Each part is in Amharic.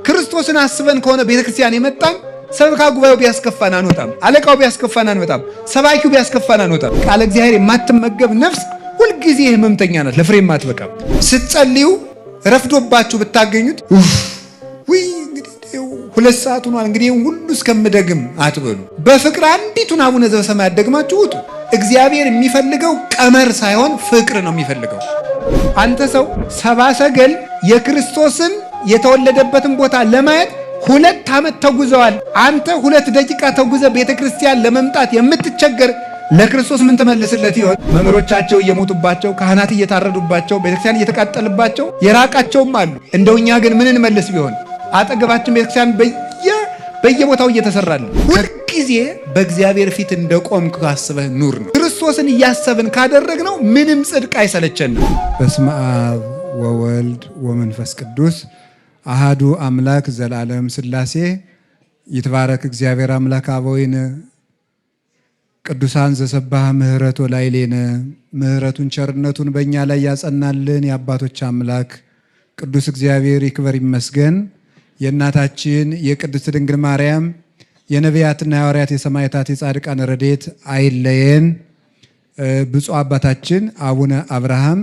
ክርስቶስን አስበን ከሆነ ቤተክርስቲያን የመጣን ሰብካ ጉባኤው ቢያስከፋን አንወጣም፣ አለቃው ቢያስከፋን አንወጣም፣ ሰባኪው ቢያስከፋን አንወጣም። ቃለ እግዚአብሔር የማትመገብ ነፍስ ሁልጊዜ ህመምተኛ ናት፣ ለፍሬም አትበቃም። ስትጸልዩ ረፍዶባችሁ ብታገኙት ወይ እንግዲህ 2 ሰዓት ሆኗል እንግዲህ ሁሉ እስከምደግም አትበሉ። በፍቅር አንዲቱን አቡነ ዘበሰማያት ደግማችሁ ውጡ። እግዚአብሔር የሚፈልገው ቀመር ሳይሆን ፍቅር ነው የሚፈልገው። አንተ ሰው ሰብአ ሰገል የክርስቶስን የተወለደበትን ቦታ ለማየት 2 ዓመት ተጉዘዋል። አንተ 2 ደቂቃ ተጉዘ ቤተክርስቲያን ለመምጣት የምትቸገር ለክርስቶስ ምን ተመልስለት ይሆን? መምህሮቻቸው እየሞቱባቸው፣ ካህናት እየታረዱባቸው፣ ቤተክርስቲያን እየተቃጠለባቸው የራቃቸውም አሉ። እንደውኛ ግን ምን እንመልስ ቢሆን አጠገባችን ቤተክርስቲያን በየቦታው እየተሰራል። ሁልጊዜ በእግዚአብሔር ፊት እንደቆምክ አስበህ ኑር ነው። ክርስቶስን እያሰብን ካደረግነው ምንም ጽድቅ አይሰለቸንም። በስመ አብ ወወልድ ወመንፈስ ቅዱስ አሃዱ አምላክ ዘላለም ሥላሴ ይትባረክ እግዚአብሔር አምላክ አበዊነ ቅዱሳን ዘሰባህ ምህረቱ ላይሌነ ምህረቱን ቸርነቱን በእኛ ላይ ያጸናልን የአባቶች አምላክ ቅዱስ እግዚአብሔር ይክበር ይመስገን። የእናታችን የቅድስት ድንግል ማርያም የነቢያትና የሐዋርያት የሰማዕታት የጻድቃን ረድኤት አይለየን። ብፁዕ አባታችን አቡነ አብርሃም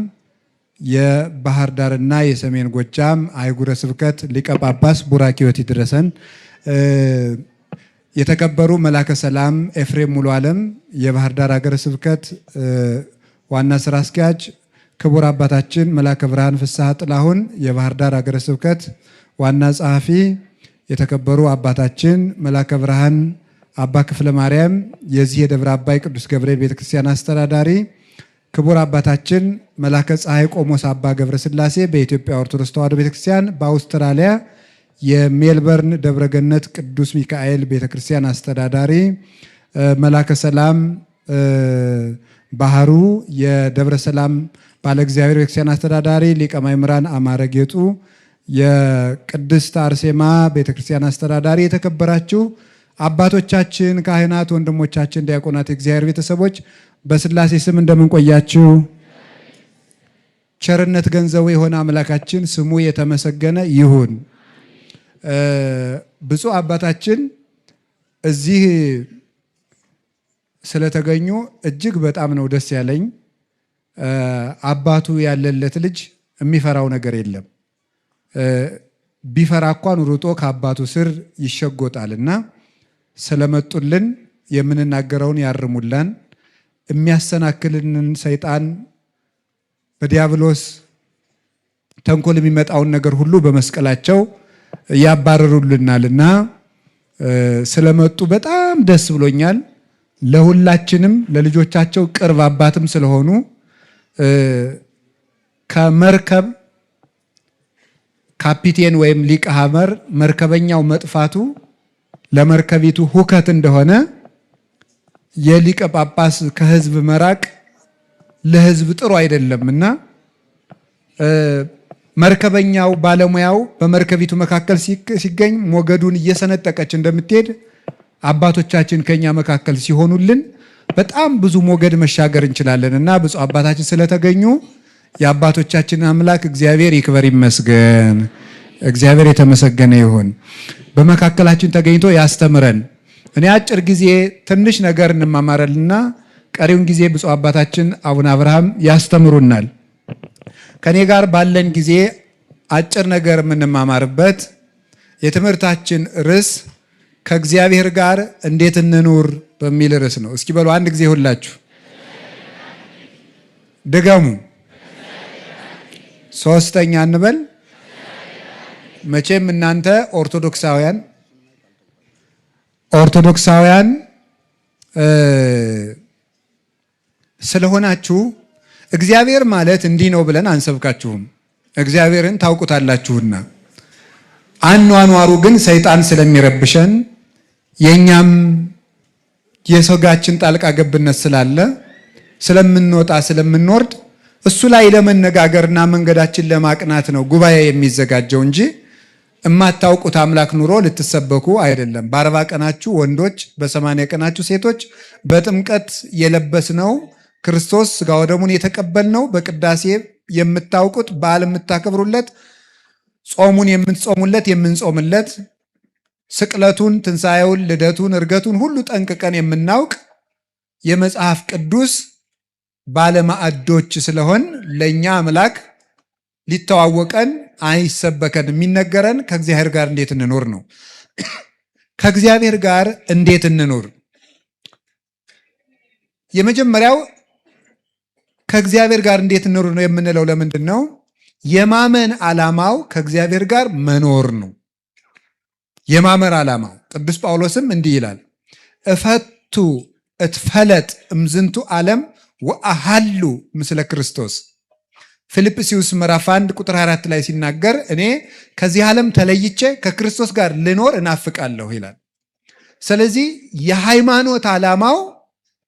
የባህር ዳርና የሰሜን ጎጃም አህጉረ ስብከት ሊቀ ጳጳስ ቡራኪዮት ይድረሰን። የተከበሩ መላከ ሰላም ኤፍሬም ሙሉ ዓለም የባህር ዳር ሀገረ ስብከት ዋና ስራ አስኪያጅ፣ ክቡር አባታችን መላከ ብርሃን ፍስሐ ጥላሁን የባህር ዳር ሀገረ ስብከት ዋና ጸሐፊ፣ የተከበሩ አባታችን መላከ ብርሃን አባ ክፍለ ማርያም የዚህ የደብረ አባይ ቅዱስ ገብርኤል ቤተክርስቲያን አስተዳዳሪ፣ ክቡር አባታችን መላከ ፀሐይ ቆሞስ አባ ገብረ ሥላሴ በኢትዮጵያ ኦርቶዶክስ ተዋሕዶ ቤተክርስቲያን በአውስትራሊያ የሜልበርን ደብረገነት ቅዱስ ሚካኤል ቤተክርስቲያን አስተዳዳሪ፣ መላከ ሰላም ባህሩ የደብረ ሰላም ባለ እግዚአብሔር ቤተክርስቲያን አስተዳዳሪ፣ ሊቀ ማእምራን አማረ ጌጡ የቅድስት አርሴማ ቤተክርስቲያን አስተዳዳሪ፣ የተከበራችሁ አባቶቻችን ካህናት፣ ወንድሞቻችን ዲያቆናት፣ የእግዚአብሔር ቤተሰቦች በስላሴ ስም እንደምንቆያችሁ ቸርነት ገንዘቡ የሆነ አምላካችን ስሙ የተመሰገነ ይሁን። ብፁዕ አባታችን እዚህ ስለተገኙ እጅግ በጣም ነው ደስ ያለኝ። አባቱ ያለለት ልጅ የሚፈራው ነገር የለም። ቢፈራ እንኳን ሩጦ ከአባቱ ስር ይሸጎጣልና ስለመጡልን የምንናገረውን ያርሙላን፣ የሚያሰናክልንን ሰይጣን በዲያብሎስ ተንኮል የሚመጣውን ነገር ሁሉ በመስቀላቸው ያባረሩልናልና ስለመጡ በጣም ደስ ብሎኛል። ለሁላችንም ለልጆቻቸው ቅርብ አባትም ስለሆኑ ከመርከብ ካፒቴን ወይም ሊቀ ሐመር መርከበኛው መጥፋቱ ለመርከቢቱ ሁከት እንደሆነ የሊቀ ጳጳስ ከህዝብ መራቅ ለህዝብ ጥሩ አይደለምና መርከበኛው ባለሙያው በመርከቢቱ መካከል ሲገኝ ሞገዱን እየሰነጠቀች እንደምትሄድ አባቶቻችን ከኛ መካከል ሲሆኑልን በጣም ብዙ ሞገድ መሻገር እንችላለንና ብፁዕ አባታችን ስለተገኙ የአባቶቻችን አምላክ እግዚአብሔር ይክበር ይመስገን። እግዚአብሔር የተመሰገነ ይሁን። በመካከላችን ተገኝቶ ያስተምረን። እኔ አጭር ጊዜ ትንሽ ነገር እንማማራልና ቀሪውን ጊዜ ብፁዕ አባታችን አቡነ አብርሃም ያስተምሩናል። ከኔ ጋር ባለን ጊዜ አጭር ነገር የምንማማርበት የትምህርታችን ርዕስ ከእግዚአብሔር ጋር እንዴት እንኑር በሚል ርዕስ ነው። እስኪ በሉ አንድ ጊዜ ሁላችሁ ድገሙ። ሶስተኛ እንበል። መቼም እናንተ ኦርቶዶክሳውያን ስለሆናችሁ እግዚአብሔር ማለት እንዲህ ነው ብለን አንሰብካችሁም። እግዚአብሔርን ታውቁታላችሁና አኗኗሩ ግን ሰይጣን ስለሚረብሸን የኛም የሰጋችን ጣልቃ ገብነት ስላለ ስለምንወጣ ስለምንወርድ እሱ ላይ ለመነጋገርና መንገዳችን ለማቅናት ነው ጉባኤ የሚዘጋጀው እንጂ እማታውቁት አምላክ ኑሮ ልትሰበኩ አይደለም። በ40 ቀናችሁ ወንዶች፣ በ80 ቀናችሁ ሴቶች በጥምቀት የለበስነው ክርስቶስ ሥጋ ወደሙን የተቀበልነው በቅዳሴ የምታውቁት በዓል የምታከብሩለት ጾሙን የምንጾሙለት የምንጾምለት፣ ስቅለቱን፣ ትንሣኤውን፣ ልደቱን፣ እርገቱን ሁሉ ጠንቅቀን የምናውቅ የመጽሐፍ ቅዱስ ባለማዕዶች ስለሆን ለእኛ አምላክ ሊተዋወቀን አይሰበከን። የሚነገረን ከእግዚአብሔር ጋር እንዴት እንኖር ነው። ከእግዚአብሔር ጋር እንዴት እንኖር? የመጀመሪያው ከእግዚአብሔር ጋር እንዴት እንኖር ነው የምንለው ለምንድን ነው? የማመን ዓላማው ከእግዚአብሔር ጋር መኖር ነው። የማመን ዓላማው ቅዱስ ጳውሎስም እንዲህ ይላል፣ እፈቱ እትፈለጥ እምዝንቱ ዓለም ወአሃሉ ምስለ ክርስቶስ። ፊልጵስዩስ ምዕራፍ 1 ቁጥር 4 ላይ ሲናገር እኔ ከዚህ ዓለም ተለይቼ ከክርስቶስ ጋር ልኖር እናፍቃለሁ ይላል። ስለዚህ የሃይማኖት ዓላማው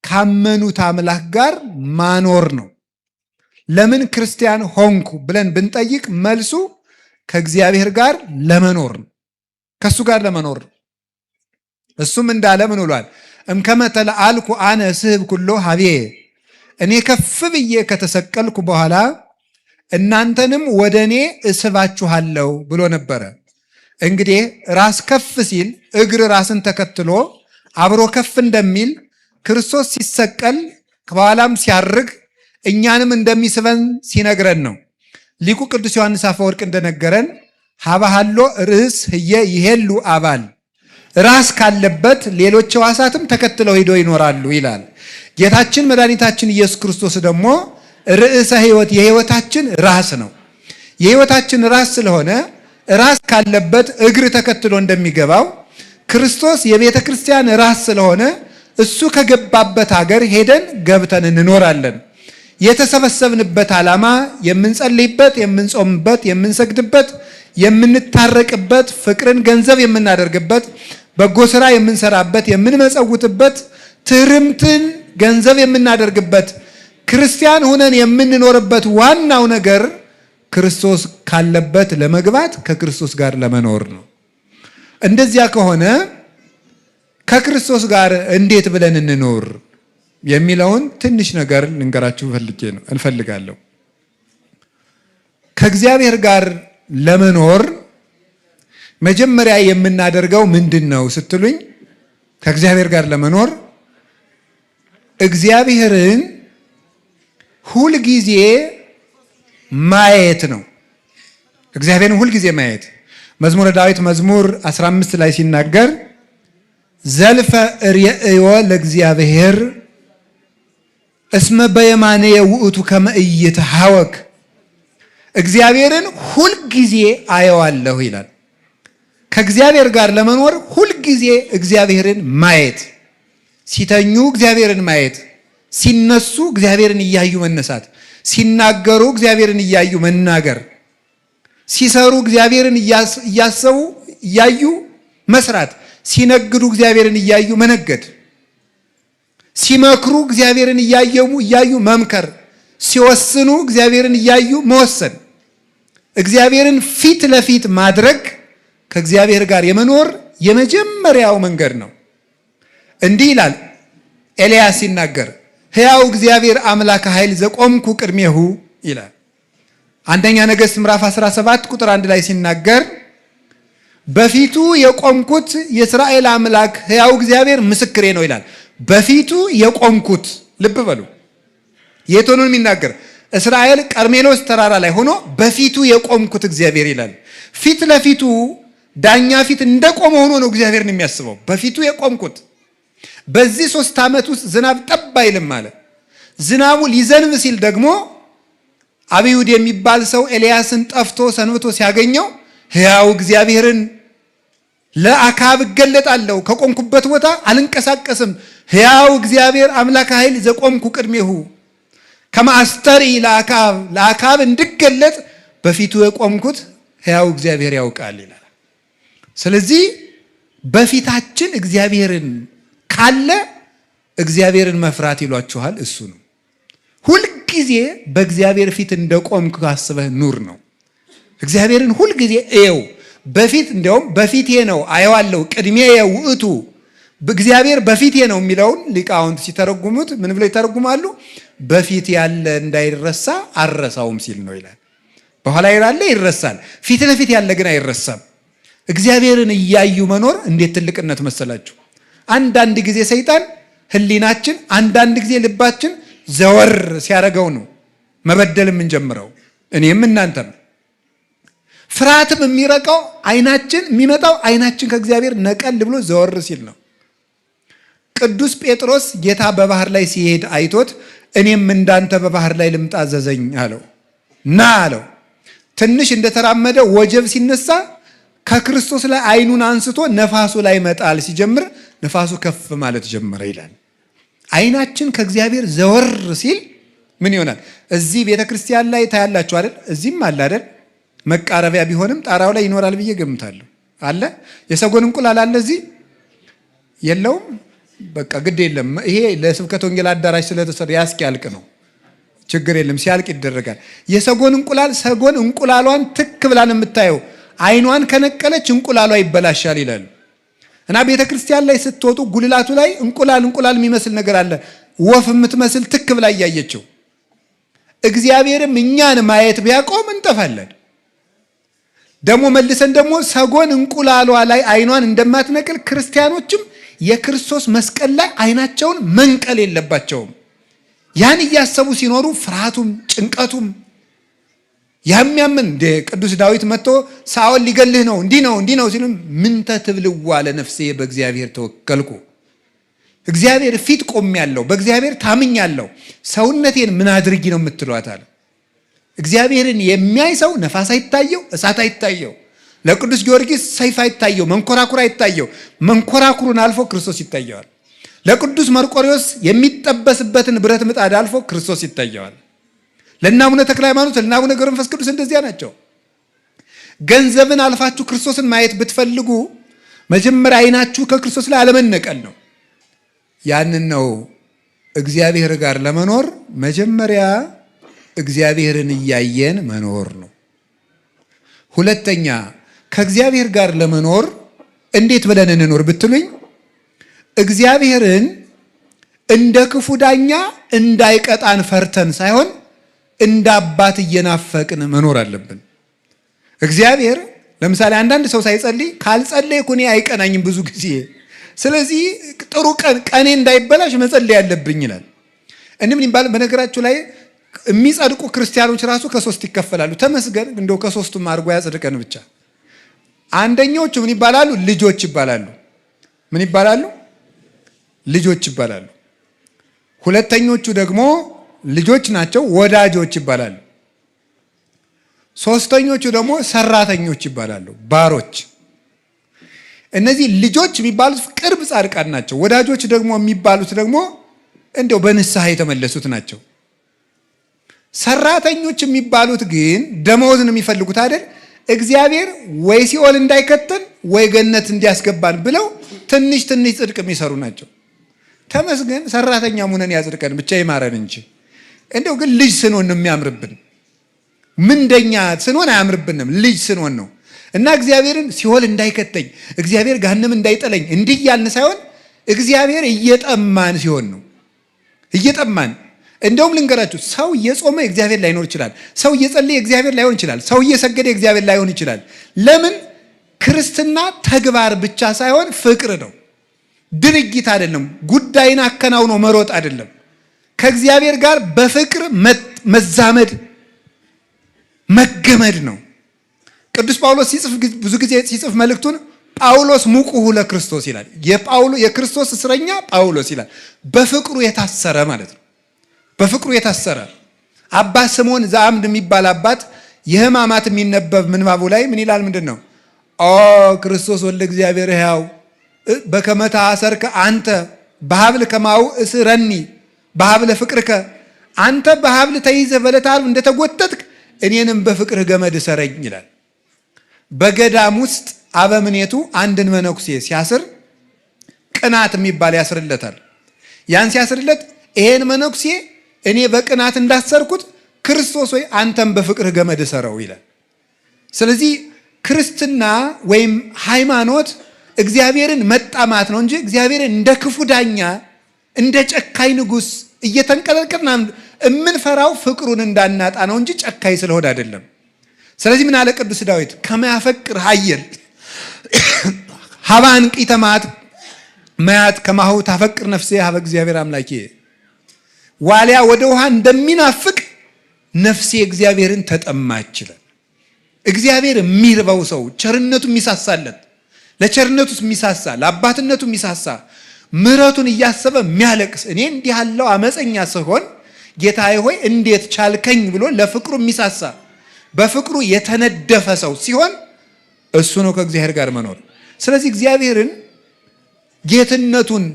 ካመኑት አምላክ ጋር ማኖር ነው። ለምን ክርስቲያን ሆንኩ ብለን ብንጠይቅ መልሱ ከእግዚአብሔር ጋር ለመኖር ነው። ከሱ ጋር ለመኖር ነው። እሱም እንዳለ ምን ብሏል? እምከመ ተለአልኩ አነ ስህብ ኩሎ ሀቤ፣ እኔ ከፍ ብዬ ከተሰቀልኩ በኋላ እናንተንም ወደ እኔ እስባችኋለሁ ብሎ ነበረ። እንግዲህ ራስ ከፍ ሲል እግር ራስን ተከትሎ አብሮ ከፍ እንደሚል ክርስቶስ ሲሰቀል ከኋላም ሲያርግ እኛንም እንደሚስበን ሲነግረን ነው። ሊቁ ቅዱስ ዮሐንስ አፈወርቅ እንደነገረን ሀባሃሎ ርዕስ ህየ ይሄሉ አባል፣ ራስ ካለበት ሌሎች ሕዋሳትም ተከትለው ሄዶ ይኖራሉ ይላል። ጌታችን መድኃኒታችን ኢየሱስ ክርስቶስ ደግሞ ርዕሰ ሕይወት የሕይወታችን ራስ ነው። የሕይወታችን ራስ ስለሆነ ራስ ካለበት እግር ተከትሎ እንደሚገባው ክርስቶስ የቤተ ክርስቲያን ራስ ስለሆነ እሱ ከገባበት ሀገር ሄደን ገብተን እንኖራለን። የተሰበሰብንበት ዓላማ የምንጸልይበት፣ የምንጾምበት፣ የምንሰግድበት፣ የምንታረቅበት፣ ፍቅርን ገንዘብ የምናደርግበት፣ በጎ ስራ የምንሰራበት፣ የምንመጸውትበት፣ ትህርምትን ገንዘብ የምናደርግበት፣ ክርስቲያን ሆነን የምንኖርበት ዋናው ነገር ክርስቶስ ካለበት ለመግባት ከክርስቶስ ጋር ለመኖር ነው። እንደዚያ ከሆነ ከክርስቶስ ጋር እንዴት ብለን እንኖር የሚለውን ትንሽ ነገር ልንገራችሁ እንፈልጋለሁ። ከእግዚአብሔር ጋር ለመኖር መጀመሪያ የምናደርገው ምንድን ነው ስትሉኝ፣ ከእግዚአብሔር ጋር ለመኖር እግዚአብሔርን ሁልጊዜ ማየት ነው። እግዚአብሔርን ሁልጊዜ ማየት። መዝሙረ ዳዊት መዝሙር 15 ላይ ሲናገር ዘልፈ ርእዮ ለእግዚአብሔር እስመ በየማንየ ውእቱ ከመ ኢይትሐወክ፣ እግዚአብሔርን ሁልጊዜ አየዋለሁ ይላል። ከእግዚአብሔር ጋር ለመኖር ሁልጊዜ እግዚአብሔርን ማየት፣ ሲተኙ እግዚአብሔርን ማየት፣ ሲነሱ እግዚአብሔርን እያዩ መነሳት፣ ሲናገሩ እግዚአብሔርን እያዩ መናገር፣ ሲሰሩ እግዚአብሔርን እያሰቡ እያዩ መስራት፣ ሲነግዱ እግዚአብሔርን እያዩ መነገድ፣ ሲመክሩ እግዚአብሔርን እያዩ መምከር፣ ሲወስኑ እግዚአብሔርን እያዩ መወሰን፣ እግዚአብሔርን ፊት ለፊት ማድረግ ከእግዚአብሔር ጋር የመኖር የመጀመሪያው መንገድ ነው። እንዲህ ይላል ኤልያስ ሲናገር ሕያው እግዚአብሔር አምላከ ኃይል ዘቆምኩ ቅድሜሁ ይላል። አንደኛ ነገሥት ምዕራፍ 17 ቁጥር 1 ላይ ሲናገር በፊቱ የቆምኩት የእስራኤል አምላክ ሕያው እግዚአብሔር ምስክሬ ነው ይላል። በፊቱ የቆምኩት፣ ልብ በሉ፣ የት ሆኖ የሚናገር? እስራኤል ቀርሜሎስ ተራራ ላይ ሆኖ በፊቱ የቆምኩት እግዚአብሔር ይላል። ፊት ለፊቱ ዳኛ ፊት እንደቆመ ሆኖ ነው እግዚአብሔርን የሚያስበው። በፊቱ የቆምኩት። በዚህ 3 ዓመት ውስጥ ዝናብ ጠብ አይልም ማለት። ዝናቡ ሊዘንብ ሲል ደግሞ አብዩድ የሚባል ሰው ኤልያስን ጠፍቶ ሰንብቶ ሲያገኘው ሕያው እግዚአብሔርን ለአካብ እገለጣለሁ፣ ከቆምኩበት ቦታ አልንቀሳቀስም፣ ሕያው እግዚአብሔር አምላከ ኃይል ዘቆምኩ ቅድሜሁ ከማስተሪ ለአካብ እንድገለጥ በፊቱ የቆምኩት ሕያው እግዚአብሔር ያውቃል ይላል። ስለዚህ በፊታችን እግዚአብሔርን ካለ እግዚአብሔርን መፍራት ይሏችኋል እሱ ነው። ሁልጊዜ በእግዚአብሔር ፊት እንደቆምክ አስበህ ኑር ነው። እግዚአብሔርን ሁልጊዜ እየው። በፊት እንዲያውም በፊቴ ነው አየዋለሁ፣ ቅድሜ ውእቱ፣ እግዚአብሔር በፊቴ ነው የሚለውን ሊቃውንት ሲተረጉሙት ምን ብለው ይተረጉማሉ? በፊት ያለ እንዳይረሳ አረሳውም ሲል ነው ይላል። በኋላ ያለ ይረሳል፣ ፊት ለፊት ያለ ግን አይረሳም። እግዚአብሔርን እያዩ መኖር እንዴት ትልቅነት መሰላችሁ! አንዳንድ ጊዜ ሰይጣን ህሊናችን፣ አንዳንድ ጊዜ ልባችን ዘወር ሲያደርገው ነው መበደል የምንጀምረው። እኔም እናንተም ፍርሃትም የሚመጣው አይናችን ከእግዚአብሔር ነቀል ብሎ ዘወር ሲል ነው። ቅዱስ ጴጥሮስ ጌታ በባህር ላይ ሲሄድ አይቶት እኔም እንዳንተ በባህር ላይ ልምጣ አዘዘኝ አለው። ና አለው። ትንሽ እንደተራመደ ወጀብ ሲነሳ ከክርስቶስ ላይ አይኑን አንስቶ ነፋሱ ላይ መጣል ሲጀምር ነፋሱ ከፍ ማለት ጀመረ ይላል። አይናችን ከእግዚአብሔር ዘወር ሲል ምን ይሆናል? እዚህ ቤተክርስቲያን ላይ ታያላችሁ አይደል? እዚህም አለ አይደል? መቃረቢያ ቢሆንም ጣራው ላይ ይኖራል ብዬ ገምታለሁ። አለ የሰጎን እንቁላል አለ እዚህ የለውም? በቃ ግድ የለም። ይሄ ለስብከተ ወንጌል አዳራሽ ስለተሰራ ያስኪያልቅ ነው። ችግር የለም፣ ሲያልቅ ይደረጋል። የሰጎን እንቁላል ሰጎን እንቁላሏን ትክ ብላን የምታየው አይኗን ከነቀለች እንቁላሏ ይበላሻል ይላሉ። እና ቤተክርስቲያን ላይ ስትወጡ ጉልላቱ ላይ እንቁላል የሚመስል ነገር አለ፣ ወፍ የምትመስል ትክ ብላ እያየችው። እግዚአብሔርም እኛን ማየት ቢያቆም እንጠፋለን። ደግሞ መልሰን ደግሞ ሰጎን እንቁላሏ ላይ አይኗን እንደማትነቅል ክርስቲያኖችም የክርስቶስ መስቀል ላይ አይናቸውን መንቀል የለባቸውም። ያን እያሰቡ ሲኖሩ ፍርሃቱም ጭንቀቱም ያምን እንደ ቅዱስ ዳዊት መጥቶ ሳኦል ሊገልህ ነው እንዲህ ነው ሲሉም ምንተ ትብልዋ ለነፍሴ በእግዚአብሔር ተወከልኩ፣ እግዚአብሔር ፊት ቆሜያለሁ፣ በእግዚአብሔር ታምኛለሁ፣ ሰውነቴን ምን አድርጊ ነው የምትሏት አለ። እግዚአብሔርን የሚያይ ሰው ነፋስ አይታየው፣ እሳት አይታየው፣ ለቅዱስ ጊዮርጊስ ሰይፍ አይታየው፣ መንኮራኩር አይታየው፣ መንኮራኩሩን አልፎ ክርስቶስ ይታየዋል። ለቅዱስ መርቆሬዎስ የሚጠበስበትን ብረት ምጣድ አልፎ ክርስቶስ ይታየዋል። ለእነ አቡነ ተክለ ሃይማኖት፣ ለእነ አቡነ ገብረ መንፈስ ቅዱስ እንደዚያ ናቸው። ገንዘብን አልፋችሁ ክርስቶስን ማየት ብትፈልጉ መጀመሪያ አይናችሁ ከክርስቶስ ላይ አለመነቀል ነው። ያንን ነው እግዚአብሔር ጋር ለመኖር መጀመሪያ እግዚአብሔርን እያየን መኖር ነው። ሁለተኛ ከእግዚአብሔር ጋር ለመኖር እንዴት ብለን እንኖር ብትሉኝ እግዚአብሔርን እንደ ክፉ ዳኛ እንዳይቀጣን ፈርተን ሳይሆን እንደ አባት እየናፈቅን መኖር አለብን። እግዚአብሔር ለምሳሌ አንዳንድ ሰው ሳይጸልይ ካልጸለይኩ እኔ አይቀናኝም ብዙ ጊዜ፣ ስለዚህ ጥሩ ቀኔ እንዳይበላሽ መጸለይ ያለብኝ ይላል። ምን ይባል? በነገራችሁ ላይ የሚጸድቁ ክርስቲያኖች ራሱ ከሶስት ይከፈላሉ። ተመስገን እንደው ከሶስቱም አድርጎ ያጽድቀን ብቻ። አንደኞቹ ምን ይባላሉ? ልጆች ይባላሉ። ምን ይባላሉ? ልጆች ይባላሉ። ሁለተኞቹ ደግሞ ልጆች ናቸው፣ ወዳጆች ይባላሉ። ሶስተኞቹ ደግሞ ሰራተኞች ይባላሉ፣ ባሮች። እነዚህ ልጆች የሚባሉት ቅርብ ጻድቃን ናቸው። ወዳጆች ደግሞ የሚባሉት ደግሞ እንደው በንስሐ የተመለሱት ናቸው። ሰራተኞች የሚባሉት ግን ደመወዝን የሚፈልጉት አይደል? እግዚአብሔር ወይ ሲኦል እንዳይከተን ወይ ገነት እንዲያስገባን ብለው ትንሽ ጽድቅ የሚሰሩ ናቸው። ተመስገን ሰራተኛ ሙነን ያጽድቀን ብቻ ይማረን እንጂ እንደው ግን ልጅ ስንሆን ነው የሚያምርብን። ምንደኛ ስንሆን አያምርብንም፣ ልጅ ስንሆን ነው። እና እግዚአብሔርን ሲኦል እንዳይከተኝ እግዚአብሔር ገሃነም እንዳይጠለኝ እንዲህ ያልን ሳይሆን እግዚአብሔር እየጠማን ሲሆን ነው። እየጠማን እንደውም ልንገራችሁ፣ ሰው እየጾመ እግዚአብሔር ላይኖር ይችላል። ሰው እየጸለየ እግዚአብሔር ላይሆን ይችላል። ሰው እየሰገደ እግዚአብሔር ላይሆን ይችላል። ለምን? ክርስትና ተግባር ብቻ ሳይሆን ፍቅር ነው። ድርጊት አይደለም። ጉዳይን አከናውኖ መሮጥ አይደለም። ከእግዚአብሔር ጋር በፍቅር መዛመድ መገመድ ነው። ቅዱስ ጳውሎስ ሲጽፍ ብዙ ጊዜ ሲጽፍ መልእክቱን ጳውሎስ ሙቁሁ ለክርስቶስ ይላል። የክርስቶስ እስረኛ ጳውሎስ ይላል። በፍቅሩ የታሰረ ማለት ነው። በፍቅሩ የታሰረ አባ ስምዖን ዘአምድ የሚባል አባት የሕማማት የሚነበብ ምንባቡ ላይ ምን ይላል? ምንድን ነው? ኦ ክርስቶስ ወልደ እግዚአብሔር ሕያው በከመ ተአሰርከ አንተ በሀብል ከማው እስረኒ በሀብለ ፍቅርከ፣ አንተ በሀብል ተይዘህ በዕለተ ዓርብ እንደተጎተትክ እኔንም በፍቅርህ ገመድ እሰረኝ ይላል። በገዳም ውስጥ አበምኔቱ አንድን መነኩሴ ሲያስር ቅናት የሚባል ያስርለታል። ያን ሲያስርለት ይሄን መነኩሴ እኔ በቅናት እንዳሰርኩት ክርስቶስ ወይ አንተም በፍቅርህ ገመድ እሰረው ይላል። ስለዚህ ክርስትና ወይም ሃይማኖት እግዚአብሔርን መጣማት ነው እንጂ እግዚአብሔርን እንደ ክፉ ዳኛ እንደ ጨካኝ ንጉሥ እየተንቀለቀልና የምንፈራው ፍቅሩን እንዳናጣ ነው እንጂ ጨካኝ ስለሆነ አይደለም። ስለዚህ ምን አለ ቅዱስ ዳዊት? ከማያፈቅር ኃየል ሀባን ቂተማት ማያት ከማሁ ታፈቅር ነፍሴ ሀበ እግዚአብሔር አምላኬ። ዋሊያ ወደ ውሃ እንደሚናፍቅ ነፍሴ እግዚአብሔርን ተጠማች ይላል። እግዚአብሔር የሚርበው ሰው ቸርነቱ የሚሳሳለት፣ ለቸርነቱ የሚሳሳ፣ ለአባትነቱ የሚሳሳ፣ ምሕረቱን እያሰበ የሚያለቅስ፣ እኔ እንዲህ ያለው አመፀኛ ስሆን ጌታዬ ሆይ እንዴት ቻልከኝ ብሎ ለፍቅሩ የሚሳሳ፣ በፍቅሩ የተነደፈ ሰው ሲሆን እሱ ነው ከእግዚአብሔር ጋር መኖር። ስለዚህ እግዚአብሔርን ጌትነቱን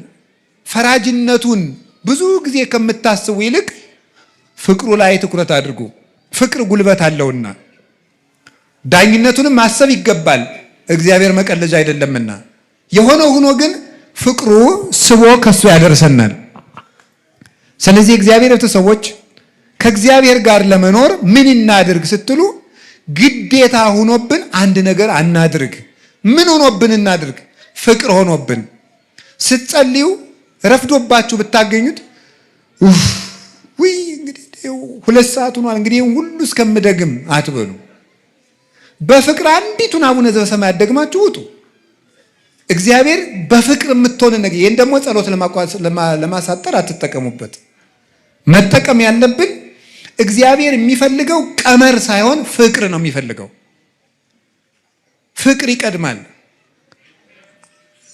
ፈራጅነቱን ብዙ ጊዜ ከምታስቡ ይልቅ ፍቅሩ ላይ ትኩረት አድርጉ። ፍቅር ጉልበት አለውና ዳኝነቱንም ማሰብ ይገባል። እግዚአብሔር መቀለጃ አይደለምና የሆነው ሆኖ ግን ፍቅሩ ስቦ ከሱ ያደርሰናል። ስለዚህ እግዚአብሔር ቤተሰቦች ከእግዚአብሔር ጋር ለመኖር ምን እናድርግ ስትሉ ግዴታ ሆኖብን አንድ ነገር አናድርግ። ምን ሆኖብን እናድርግ? ፍቅር ሆኖብን። ስትጸልዩ ረፍዶባችሁ ብታገኙት ውይ እንግዲህ 2 ሰዓት ሆኗል እንግዲህ ሁሉ እስከምደግም አትበሉ። በፍቅር አንዲቱን አቡነ ዘበሰማያት ደግማችሁ ውጡ። እግዚአብሔር በፍቅር የምትሆን ነገር ይሄን ደግሞ ጸሎት ለማሳጠር አትጠቀሙበት። መጠቀም ያለብን እግዚአብሔር የሚፈልገው ቀመር ሳይሆን ፍቅር ነው የሚፈልገው። ፍቅር ይቀድማል።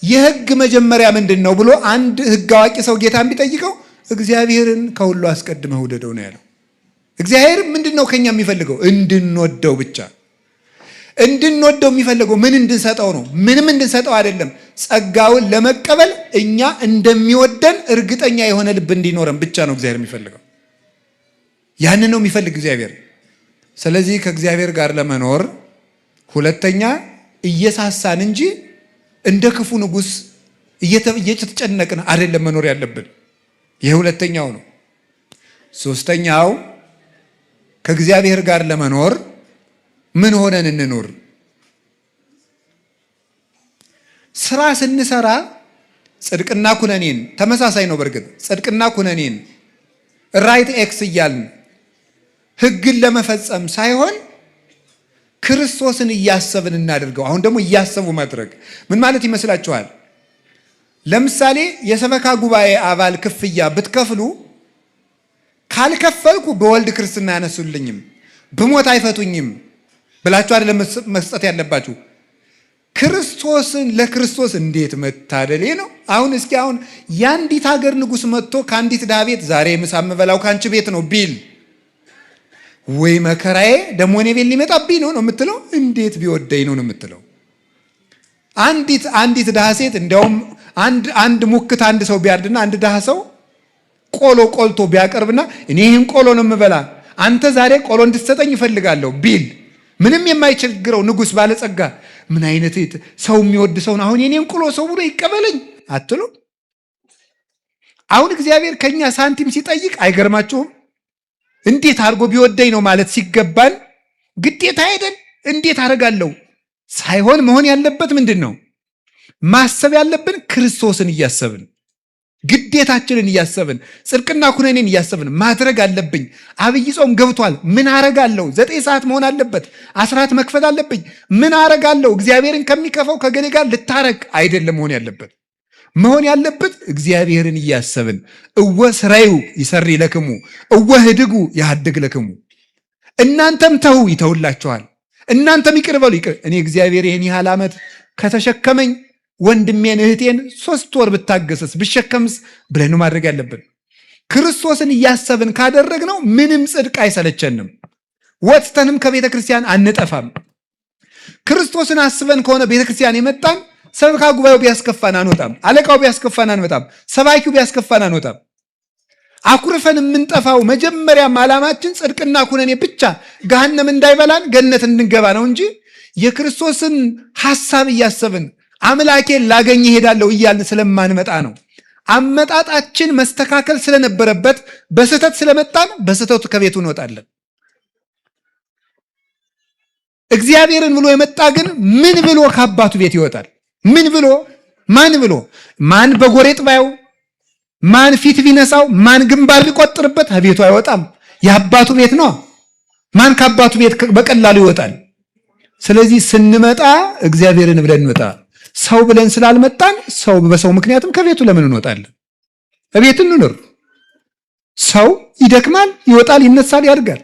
የሕግ መጀመሪያ ምንድነው ብሎ አንድ ሕግ አዋቂ ሰው ጌታን ቢጠይቀው እግዚአብሔርን ከሁሉ አስቀድመህ ውደደው ነው ያለው። እግዚአብሔር ምንድነው ከኛ የሚፈልገው? እንድንወደው ብቻ። እንድንወደው የሚፈልገው ምን እንድንሰጠው ነው? ምንም እንድንሰጠው አይደለም። ጸጋውን ለመቀበል እኛ እንደሚወደን እርግጠኛ የሆነ ልብ እንዲኖረን ብቻ ነው እግዚአብሔር የሚፈልገው። ያንን ነው የሚፈልግ እግዚአብሔር። ስለዚህ ከእግዚአብሔር ጋር ለመኖር ሁለተኛ እየሳሳን እንጂ እንደ ክፉ ንጉሥ እየተጨነቅን አይደለም መኖር ያለብን። ይህ ሁለተኛው ነው። ሶስተኛው ከእግዚአብሔር ጋር ለመኖር ምን ሆነን እንኖር? ስራ ስንሰራ ጽድቅና ኩነኔን ተመሳሳይ ነው። በርግጥ ጽድቅና ኩነኔን ራይት ኤክስ እያልን ሕግን ለመፈጸም ሳይሆን ክርስቶስን እያሰብን እናድርገው። አሁን ደግሞ እያሰቡ ማድረግ ምን ማለት ይመስላችኋል? ለምሳሌ የሰበካ ጉባኤ አባል ክፍያ ብትከፍሉ ካልከፈልኩ በወልድ ክርስትና ያነሱልኝም ብሞት አይፈቱኝም ብላችሁ አይደለም መስጠት ያለባችሁ። ክርስቶስን ለክርስቶስ እንዴት መታደሌ ነው። አሁን እስኪ አሁን የአንዲት ሀገር ንጉሥ መጥቶ ከአንዲት ድሃ ቤት ዛሬ ምሳ የምበላው ከአንቺ ቤት ነው ቢል ወይ መከራዬ ደግሞ እኔ ቤት ሊመጣብኝ ነው የምትለው? እንዴት ቢወደኝ ነው የምትለው? አንዲት ድሃ ሴት እንዲያውም አንድ ሙክት አንድ ሰው ቢያርድና አንድ ድሃ ሰው ቆሎ ቆልቶ ቢያቀርብና እኔ ይህን ቆሎ ነው የምበላ አንተ ዛሬ ቆሎ እንድትሰጠኝ እፈልጋለሁ ቢል ምንም የማይቸግረው ንጉሥ ባለጸጋ ምን አይነት ሰው የሚወድ ሰው ነው አሁን የኔን ቆሎ ሰው ብሎ ይቀበለኝ አትሉ? አሁን እግዚአብሔር ከኛ ሳንቲም ሲጠይቅ አይገርማችሁም? እንዴት አድርጎ ቢወደኝ ነው ማለት ሲገባን ግዴታ አይደል? እንዴት አደርጋለሁ ሳይሆን መሆን ያለበት ምንድን ነው? ማሰብ ያለብን ክርስቶስን እያሰብን ግዴታችንን እያሰብን ጽድቅና ኩነኔን እያሰብን ማድረግ አለብኝ። አብይ ጾም ገብቷል። ምን አረጋለሁ? 9 ሰዓት መሆን አለበት። አስራት መክፈል አለብኝ። ምን አረጋለሁ? እግዚአብሔርን ከሚከፋው ከገሌ ጋር ልታረቅ አይደለም መሆን ያለበት። መሆን ያለበት እግዚአብሔርን እያሰብን እወ ስራዩ ይሰሪ ለክሙ እወ ህድጉ ያድግ ለክሙ። እናንተም ተው ይተውላችኋል፣ እናንተም ይቅር በሉ ይቅር። እኔ እግዚአብሔር ይህን ያህል ዓመት ከተሸከመኝ ወንድሜን እህቴን 3 ወር ብታገሰስ ብሸከምስ ብለን ማድረግ ያለብን። ክርስቶስን እያሰብን ካደረግነው ምንም ጽድቅ አይሰለቸንም፣ ወጥተንም ከቤተ ክርስቲያን አንጠፋም። ክርስቶስን አስበን ከሆነ ቤተ ክርስቲያን የመጣን ሰበካ ጉባኤው ቢያስከፋን አንወጣም፣ አለቃው ቢያስከፋን አንወጣም፣ ሰባኪው ቢያስከፋን አንወጣም። አኩርፈን የምንጠፋው መጀመሪያም ዓላማችን ጽድቅና ኩነኔ ብቻ ገሃነም እንዳይበላን ገነት እንድንገባ ነው እንጂ የክርስቶስን ሐሳብ እያሰብን አምላኬን ላገኝ እሄዳለሁ እያልን ስለማንመጣ ነው። አመጣጣችን መስተካከል ስለነበረበት በስህተት ስለመጣን በስህተቱ ከቤቱ እንወጣለን። እግዚአብሔርን ብሎ የመጣ ግን ምን ብሎ ከአባቱ ቤት ይወጣል? ምን ብሎ ማን ብሎ ማን በጎሬጥ ባየው ማን ፊት ቢነሳው ማን ግንባር ቢቆጥርበት ከቤቱ አይወጣም። የአባቱ ቤት ነው። ማን ከአባቱ ቤት በቀላሉ ይወጣል? ስለዚህ ስንመጣ እግዚአብሔርን ብለን እንመጣ። ሰው ብለን ስላልመጣን ሰው በሰው ምክንያትም ከቤቱ ለምን እንወጣለን? በቤት እንኑር። ሰው ይደክማል፣ ይወጣል፣ ይነሳል፣ ያድጋል።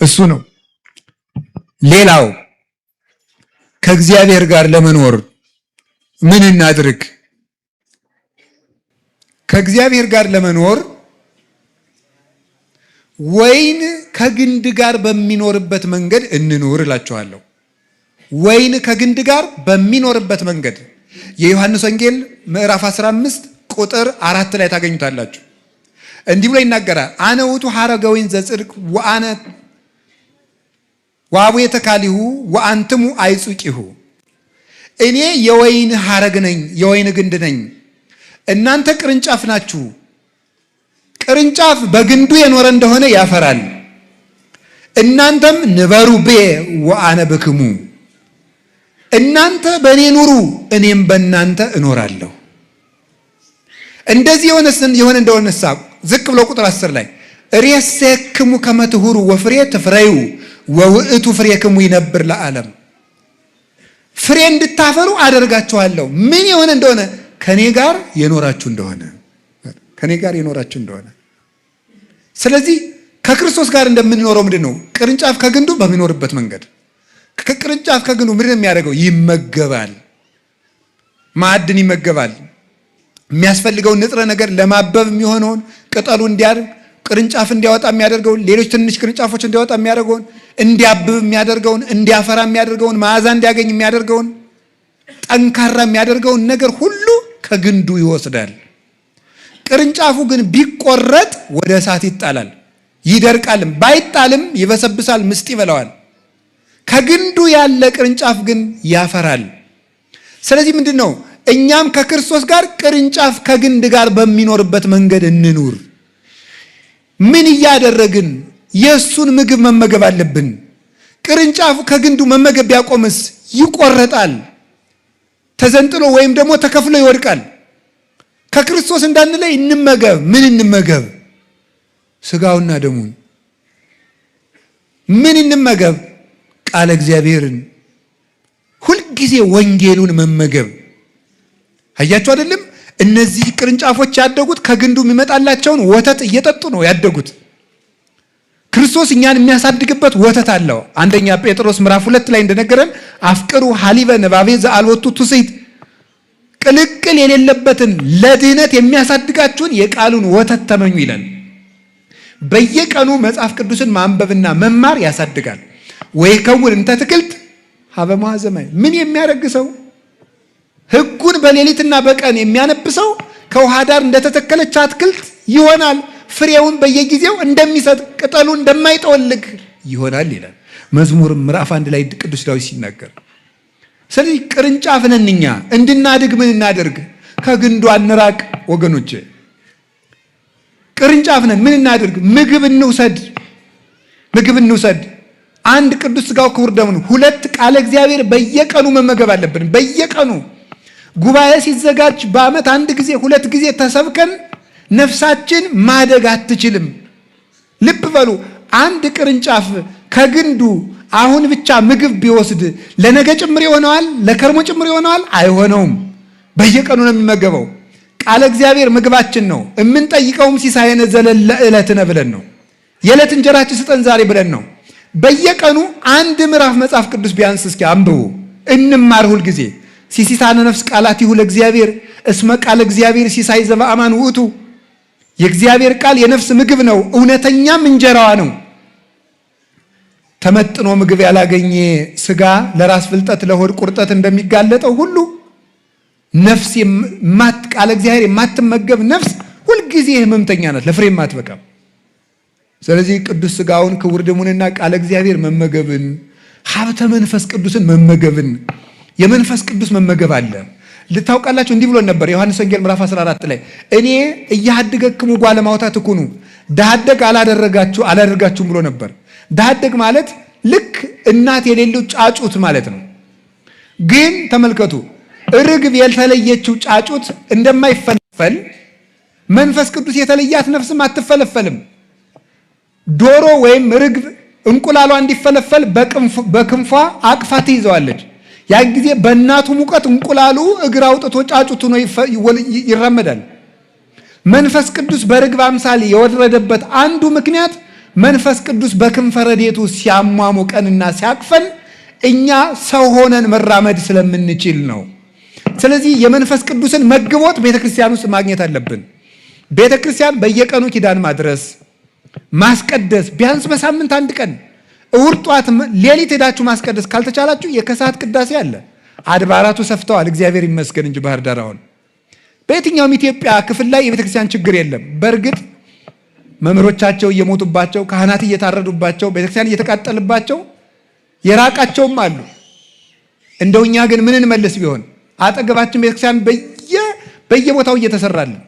እሱ ነው። ሌላው ከእግዚአብሔር ጋር ለመኖር ምን እናድርግ? ከእግዚአብሔር ጋር ለመኖር ወይን ከግንድ ጋር በሚኖርበት መንገድ እንኑር እላችኋለሁ። ወይን ከግንድ ጋር በሚኖርበት መንገድ የዮሐንስ ወንጌል ምዕራፍ 15 ቁጥር 4 ላይ ታገኙታላችሁ። እንዲህ ብሎ ይናገራል። አነ ውእቱ ሐረገ ወይን ዘጽድቅ ወአነ ወአቡየ ተካሊሁ ወአንትሙ አይጹቂሁ። እኔ የወይን ሐረግ ነኝ፣ የወይን ግንድ ነኝ፣ እናንተ ቅርንጫፍ ናችሁ። ቅርንጫፍ በግንዱ የኖረ እንደሆነ ያፈራል። እናንተም ንበሩ ብየ ወአነ ብክሙ፣ እናንተ በእኔ ኑሩ እኔም በእናንተ እኖራለሁ። እንደዚህ የሆነ እንደሆነሳ ዝቅ ብሎ ቁጥር 10 ላይ ሬሴክሙ ከመ ትሁሩ ወፍሬ ትፍረዩ ወውእቱ ፍሬክሙ ይነብር ለዓለም። ፍሬ እንድታፈሩ አደርጋችኋለሁ። ምን የሆነ እንደሆነ ከኔ ጋር የኖራችሁ እንደሆነ። ስለዚህ ከክርስቶስ ጋር እንደምንኖረው ምንድን ነው? ቅርንጫፍ ከግንዱ በሚኖርበት መንገድ። ከቅርንጫፍ ከግንዱ ምንድን ነው የሚያደርገው? ይመገባል፣ ማዕድን ይመገባል። የሚያስፈልገውን ንጥረ ነገር ለማበብ የሚሆነውን ቅጠሉ እንዲያድግ ቅርንጫፍ እንዲያወጣ የሚያደርገውን፣ ሌሎች ትንሽ ቅርንጫፎች እንዲያወጣ የሚያደርገውን፣ እንዲያብብ የሚያደርገውን፣ እንዲያፈራ የሚያደርገውን፣ መዓዛ እንዲያገኝ የሚያደርገውን፣ ጠንካራ የሚያደርገውን ነገር ሁሉ ከግንዱ ይወስዳል። ቅርንጫፉ ግን ቢቆረጥ ወደ እሳት ይጣላል፣ ይደርቃልም፣ ባይጣልም ይበሰብሳል፣ ምስጥ ይበላዋል። ከግንዱ ያለ ቅርንጫፍ ግን ያፈራል። ስለዚህ ምንድን ነው? እኛም ከክርስቶስ ጋር ቅርንጫፍ ከግንድ ጋር በሚኖርበት መንገድ እንኑር። ምን እያደረግን? የእሱን ምግብ መመገብ አለብን። ቅርንጫፉ ከግንዱ መመገብ ቢያቆምስ ይቆረጣል፣ ተዘንጥሎ ወይም ደግሞ ተከፍሎ ይወድቃል። ከክርስቶስ እንዳንለይ እንመገብ። ምን እንመገብ? ስጋውና ደሙን። ምን እንመገብ? ቃለ እግዚአብሔርን፣ ሁልጊዜ ወንጌሉን መመገብ። አያችሁ አይደለም? እነዚህ ቅርንጫፎች ያደጉት ከግንዱ የሚመጣላቸውን ወተት እየጠጡ ነው ያደጉት። ክርስቶስ እኛን የሚያሳድግበት ወተት አለው። አንደኛ ጴጥሮስ ምዕራፍ 2 ላይ እንደነገረን አፍቅሩ ሐሊበ ነባቤ ዘአልቦቱ ትውስት፣ ቅልቅል የሌለበትን ለድህነት የሚያሳድጋችሁን የቃሉን ወተት ተመኙ ይላል። በየቀኑ መጽሐፍ ቅዱስን ማንበብና መማር ያሳድጋል። ወይ ከውን እንተ ትክልት ሀበ ማዘማይ። ምን የሚያደርግ ሰው ሕጉን በሌሊትና በቀን የሚያነብሰው ከውሃ ዳር እንደተተከለች አትክልት ይሆናል። ፍሬውን በየጊዜው እንደሚሰጥ ቅጠሉ እንደማይጠወልግ ይሆናል ይላል መዝሙር ምዕራፍ 1 ላይ ቅዱስ ዳዊት ሲናገር። ስለዚህ ቅርንጫፍ ነን እኛ። እንድናድግ ምን እናደርግ? ከግንዱ አንራቅ ወገኖቼ። ቅርንጫፍ ነን። ምን እናድርግ? ምግብ እንውሰድ። አንድ ቅዱስ ሥጋው ክቡር ደሙን፣ 2 ቃለ እግዚአብሔር በየቀኑ መመገብ አለብን። በየቀኑ ጉባኤ ሲዘጋጅ በዓመት 1 ጊዜ 2 ጊዜ ተሰብከን ነፍሳችን ማደግ አትችልም። ልብ በሉ። አንድ ቅርንጫፍ ከግንዱ አሁን ብቻ ምግብ ቢወስድ ለነገ ጭምር ይሆነዋል? ለከርሞ ጭምር ይሆነዋል? አይሆነውም። በየቀኑ ነው የሚመገበው። ቃለ እግዚአብሔር ምግባችን ነው። የምንጠይቀውም ሲሳየነ ዘለለ ዕለትነ ብለን ነው። የዕለት እንጀራችን ስጠን ዛሬ ብለን ነው። በየቀኑ 1 ምዕራፍ መጽሐፍ ቅዱስ ቢያንስ እስኪ አንብቡ፣ እንማር። ሁል ጊዜ ሲሲታነ ነፍስ ቃላቲሁ ለእግዚአብሔር እስመ ቃለ እግዚአብሔር ሲሳይ ዘበአማን ውእቱ። የእግዚአብሔር ቃል የነፍስ ምግብ ነው፣ እውነተኛም እንጀራዋ ነው። ተመጥኖ ምግብ ያላገኘ ስጋ ለራስ ፍልጠት ለሆድ ቁርጠት እንደሚጋለጠው ሁሉ ነፍስ ቃለ እግዚአብሔር የማትመገብ ነፍስ ሁልጊዜ ህመምተኛ ናት፣ ለፍሬም አትበቃም። ስለዚህ ቅዱስ ስጋውን ክቡር ደሙንና ቃለ እግዚአብሔር መመገብን፣ ሀብተ መንፈስ ቅዱስን መመገብን፣ የመንፈስ ቅዱስ መመገብ አለ። ልታውቃላችሁ እንዲህ ብሎ ነበር ዮሐንስ ወንጌል ምዕራፍ 14 ላይ እኔ እያሃድገክሙ ጓለማውታት እኩኑ ዳሃደግ አላደርጋችሁም ብሎ ነበር። ዳሃደግ ማለት ልክ እናት የሌለው ጫጩት ማለት ነው። ግን ተመልከቱ፣ ርግብ የተለየችው ጫጩት እንደማይፈለፈል መንፈስ ቅዱስ የተለያት ነፍስም አትፈለፈልም። ዶሮ ወይም ርግብ እንቁላሏ እንዲፈለፈል በክንፏ አቅፋ ትይዘዋለች። ያን ጊዜ በእናቱ ሙቀት እንቁላሉ እግር አውጥቶ ጫጩት ሆኖ ይራመዳል። መንፈስ ቅዱስ በርግብ አምሳል የወረደበት አንዱ ምክንያት መንፈስ ቅዱስ በክንፈ ረድኤቱ ሲያሟሙቀንና ሲያቅፈን እኛ ሰው ሆነን መራመድ ስለምንችል ነው። ስለዚህ የመንፈስ ቅዱስን መግቦት ቤተክርስቲያን ውስጥ ማግኘት አለብን። ቤተክርስቲያን በየቀኑ ኪዳን ማድረስ ማስቀደስ፣ ቢያንስ በሳምንት አንድ ቀን እሑድ ጧት ሌሊት ሄዳችሁ ማስቀደስ ካልተቻላችሁ የከሰዓት ቅዳሴ አለ። አድባራቱ ሰፍተዋል፣ እግዚአብሔር ይመስገን እንጂ ባህር ዳር አሁን በየትኛውም ኢትዮጵያ ክፍል ላይ የቤተክርስቲያን ችግር የለም። በእርግጥ መምህሮቻቸው እየሞቱባቸው፣ ካህናት እየታረዱባቸው፣ ቤተክርስቲያን እየተቃጠልባቸው የራቃቸውም አሉ። እንደው እኛ ግን ምን እንመልስ ቢሆን አጠገባችን ቤተክርስቲያን በየቦታው እየተሰራልን።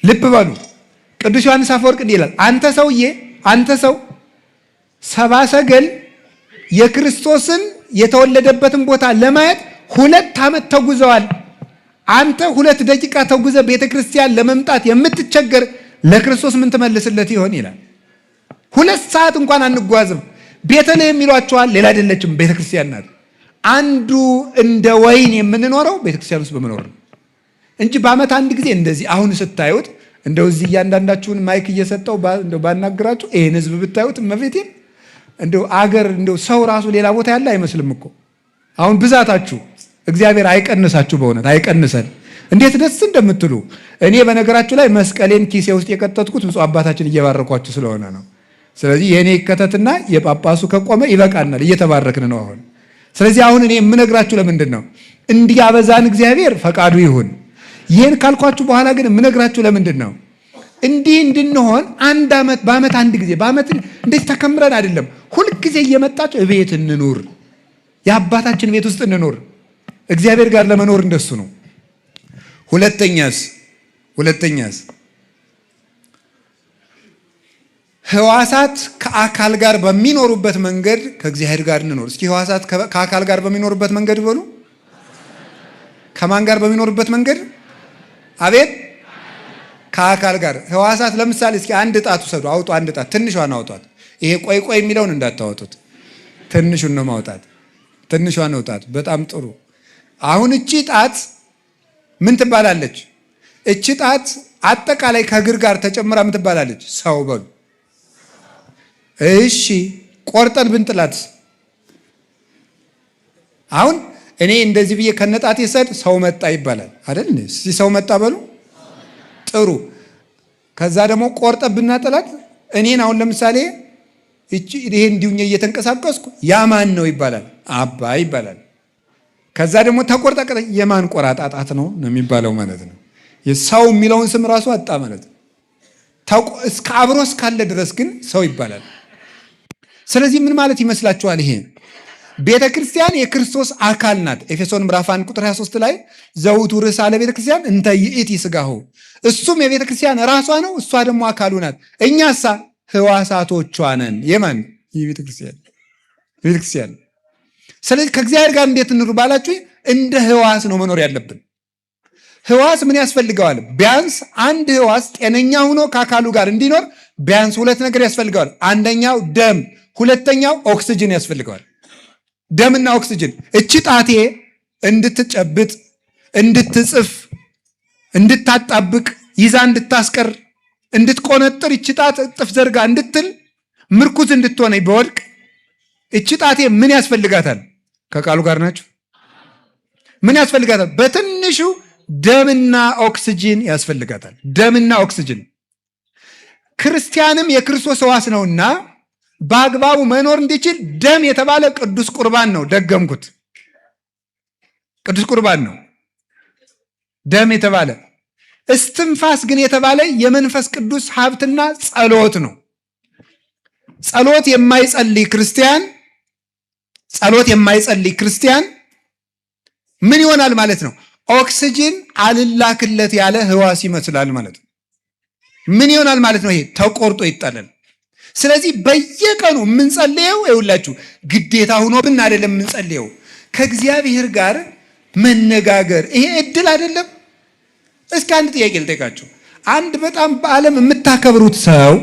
ልብ በሉ ቅዱስ ዮሐንስ አፈወርቅ እንዲህ ይላል፣ አንተ ሰው ሰብአ ሰገል የክርስቶስን የተወለደበትን ቦታ ለማየት 2 ዓመት ተጉዘዋል። አንተ 2 ደቂቃ ተጉዘ ቤተክርስቲያን ለመምጣት የምትቸገር ለክርስቶስ ምን ትመልስለት ይሆን ይላል። 2 ሰዓት እንኳን አንጓዝም። ቤተልሔም የሚሏቸዋል፣ ሌላ አይደለችም ቤተክርስቲያን ናት። አንዱ እንደ ወይን የምንኖረው ቤተክርስቲያን ውስጥ በመኖር ነው እንጂ በዓመት አንድ ጊዜ እንደዚህ አሁን ስታዩት እንደው እዚህ እያንዳንዳችሁን ማይክ እየሰጠው እንደው ባናግራችሁ ይሄን ህዝብ ብታዩት መቤቴ እንደው አገር እንደው ሰው ራሱ ሌላ ቦታ ያለ አይመስልም እኮ። አሁን ብዛታችሁ እግዚአብሔር አይቀንሳችሁ፣ በእውነት አይቀንሰን። እንዴት ደስ እንደምትሉ እኔ በነገራችሁ ላይ መስቀሌን ኪሴ ውስጥ የቀጠጥኩት ብፁዕ አባታችን እየባረኳችሁ ስለሆነ ነው። ስለዚህ የኔ ይከተትና የጳጳሱ ከቆመ ይበቃናል፣ እየተባረክን ነው አሁን። ስለዚህ አሁን እኔ የምነግራችሁ ለምንድን ነው? እንዲያበዛን እግዚአብሔር ፈቃዱ ይሁን። ይሄን ካልኳችሁ በኋላ ግን የምነግራችሁ ለምንድን ነው? እንዲህ እንድንሆን በዓመት አንድ ጊዜ በዓመት እንዴት ተከምረን አይደለም፣ ሁልጊዜ እየመጣችሁ እቤት እንኑር፣ የአባታችን ቤት ውስጥ እንኑር። እግዚአብሔር ጋር ለመኖር እንደሱ ነው። ሁለተኛስ ሕዋሳት ከአካል ጋር በሚኖሩበት መንገድ ከእግዚአብሔር ጋር እንኖር። እስኪ ሕዋሳት ከአካል ጋር በሚኖሩበት መንገድ በሉ። ከማን ጋር በሚኖሩበት መንገድ? አቤት፣ ከአካል ጋር። ሕዋሳት ለምሳሌ እስኪ አንድ ጣት ውሰዱ፣ አውጡ። አንድ ጣት ትንሿን አውጧት። ይሄ ቆይ የሚለውን እንዳታወጡት፣ ትንሹን ነው ማውጣት። ትንሿን አውጣት። በጣም ጥሩ። አሁን እቺ ጣት ምን ትባላለች? እቺ ጣት አጠቃላይ ከእግር ጋር ተጨምራ ምን ትባላለች? ሰው በሉ። እሺ ቆርጠን ብንጥላት አሁን እኔ እንደዚህ ብዬ ከነጣት ይሰድ ሰው መጣ ይባላል አይደል? እስቲ ሰው መጣ በሉ። ጥሩ። ከዛ ደግሞ ቆርጠን ብናጥላት እኔን አሁን ለምሳሌ ይሄ እንዲሁኝ እየተንቀሳቀስኩ ያማን ነው ይባላል? አባ ይባላል። ከዛ ደግሞ ተቆርጠ የማን ቆራጣጣት ነው የሚባለው ማለት ነው። የሰው የሚለውን ስም ራሱ አጣ ማለት ነው። እስከ አብሮ እስካለ ድረስ ግን ሰው ይባላል። ስለዚህ ምን ማለት ይመስላችኋል? ይሄ ቤተ ክርስቲያን የክርስቶስ አካል ናት። ኤፌሶን ምዕራፍ 1 ቁጥር 23 ላይ ዘውቱ ርዕሰ ለቤተ ክርስቲያን እንተ ይእቲ ሥጋሁ፣ እሱም የቤተ ክርስቲያን ራሷ ነው፣ እሷ ደግሞ አካሉ ናት። እኛሳ ሕዋሳቶቿ ነን። የማን? የቤተ ክርስቲያን። ስለዚህ ከእግዚአብሔር ጋር እንዴት እንኑር ባላችሁ እንደ ሕዋስ ነው መኖር ያለብን። ሕዋስ ምን ያስፈልገዋል? ቢያንስ አንድ ሕዋስ ጤነኛ ሆኖ ከአካሉ ጋር እንዲኖር ቢያንስ 2 ነገር ያስፈልገዋል። አንደኛው ደም፣ ሁለተኛው ኦክስጅን ያስፈልገዋል። ደምና ኦክስጅን። እቺ ጣቴ እንድትጨብጥ፣ እንድትጽፍ፣ እንድታጣብቅ፣ ይዛ እንድታስቀር፣ እንድትቆነጥር፣ እቺ ጣት እጥፍ ዘርጋ እንድትል፣ ምርኩዝ እንድትሆነ በወድቅ እቺ ጣቴ ምን ያስፈልጋታል? ከቃሉ ጋር ናችሁ። ምን ያስፈልጋታል? በትንሹ ደምና ኦክስጅን ያስፈልጋታል። ደምና ኦክስጅን። ክርስቲያንም የክርስቶስ ሕዋስ ነውና በአግባቡ መኖር እንዲችል ደም የተባለ ቅዱስ ቁርባን ነው። ደገምኩት፣ ቅዱስ ቁርባን ነው ደም የተባለ። እስትንፋስ ግን የተባለ የመንፈስ ቅዱስ ሀብትና ጸሎት ነው። ጸሎት የማይጸልይ ክርስቲያን ምን ይሆናል ማለት ነው? ኦክስጅን አልላክለት ያለ ሕዋስ ይመስላል ማለት ነው። ምን ይሆናል ማለት ነው? ይሄ ተቆርጦ ይጣላል። ስለዚህ በየቀኑ የምንጸልየው ይኸውላችሁ ግዴታ ሆኖብን አይደለም የምንጸልየው፣ ከእግዚአብሔር ጋር መነጋገር። ይሄ እድል አይደለም? እስኪ አንድ ጥያቄ ልጠይቃችሁ። አንድ በጣም በዓለም የምታከብሩት ሰው